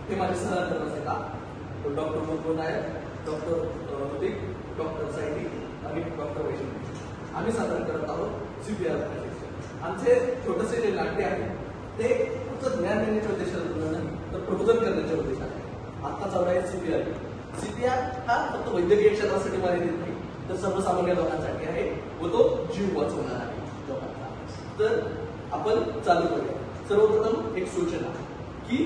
हे माझे सहकर्मचारी आहेत, doctor Mukund Nair, doctor Hrithik, doctor Sayali आणि डॉक्टर वैष्णवी. आम्ही सादर करत आहोत CPR प्रशिक्षण. आमचे छोटेसे जे नाट्य आहे ते फक्त ज्ञान देण्याच्या उद्देशाने नाही तर प्रबोधन करण्याच्या उद्देशाने. आता चालू आहे CPR हा फक्त वैद्यकीय क्षेत्रासाठी मर्यादित नाही तर सर्वसामान्य लोकांसाठी आहे व तो जीव वाचवणार आहे लोकांचा. तर आपण चालू करूया. सर्वप्रथम एक सूचना की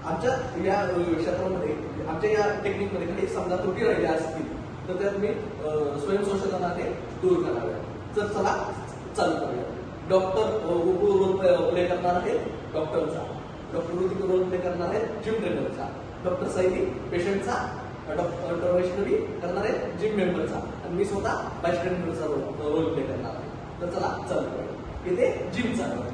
आमच्या या क्षेत्रामध्ये आमच्या या टेक्निकमध्ये काही समजा त्रुटी राहिल्या असतील तर त्या तुम्ही स्वयंसंशोधनाने दूर कराव्या. तर चला चालू करूया. डॉक्टर रोल प्ले करणार आहे डॉक्टरचा, डॉक्टर ऋतिक रोल प्ले करणार आहे जिम ट्रेनरचा, डॉक्टर सायली पेशंटचा, डॉक्टर वैष्णवी करणार आहे जिम मेंबरचा आणि मी स्वतः बायस्टँडरचा रोल प्ले करणार आहे. तर चला चालू करूया. इथे जिम चालू आहे.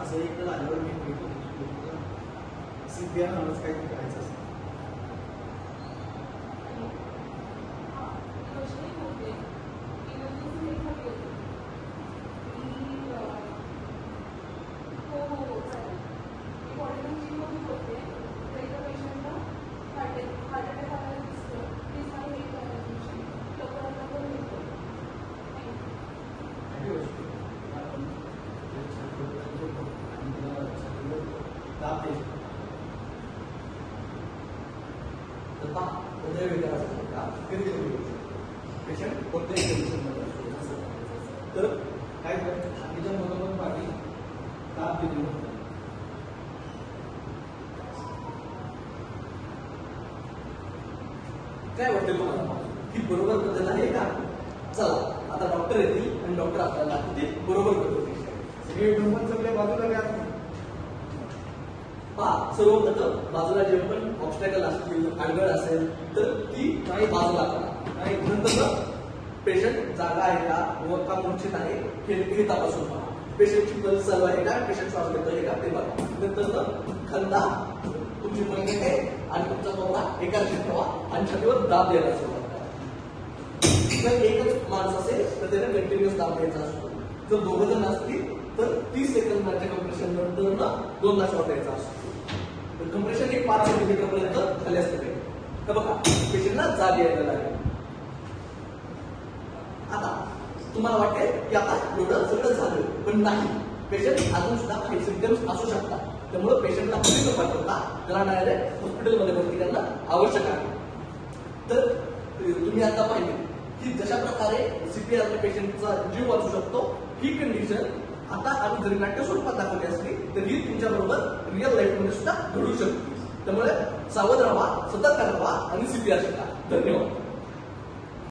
असं एक झाल्यावर मी भेटतो CPR नावाच काही करायचं असतं. पेशंट कोणत्याही कंडिशनमध्ये असतो तर काय छातीच्या मधोमध पाठी दाब दिली काय वाटतं तुम्हाला की बरोबर पद्धत आहे का? चला आता डॉक्टर येतील आणि डॉक्टर आपल्याला ते बरोबर पद्धती सगळे बाजूला घ्या. पहा सर्वप्रथम बाजूला जे पण ऑब्स्टॅकल असतील अडगळ असेल तर ती काही बाजूला करा आणि नंतर पेशंट जागा आहे का व का मूर्छित आहे हे तपासून पहा. पेशंटची पल्स चालू आहे का, पेशंट श्वास घेतो आहे का ते बघा. नंतर खंदा तुमची मनके आहे आणि तुमचा कमरा एकाच ठेवा आणि छातीवर दाब द्यायला सुरुवात करा. जर एकच माणूस असेल तर त्याने कंटिन्युअस दाब द्यायचा असतो. जर दोघं जण असतील तर 30 सेकंदाच्या कम्प्रेशन नंतर 2ला शॉट द्यायचा असतो. कम्प्रेशन एक 5 सेंटीमीटर पर्यंत खाली असते. तर बघा पेशंटला जाग यायला लागेल. आता तुम्हाला वाटेल की आता एवढं सगळं झालं पण नाही. पेशंट अजून सुद्धा काही सिम्पटम्स असू शकतात. त्यामुळे पेशंटला घरी न पाठवता त्याला डायरेक्ट हॉस्पिटलमध्ये भरती करणं आवश्यक आहे. तर तुम्ही आता पाहिले की जशा प्रकारे CPR पेशंटचा जीव वाचू शकतो ही कंडिशन आता आम्ही जरी नाट्य स्वरूपात दाखवली असली तरी तुमच्या बरोबर रिअल लाईफ मध्ये सुद्धा घडू शकते. त्यामुळे सावध राहा, सतर्क राहा आणि CPR शिका. धन्यवाद.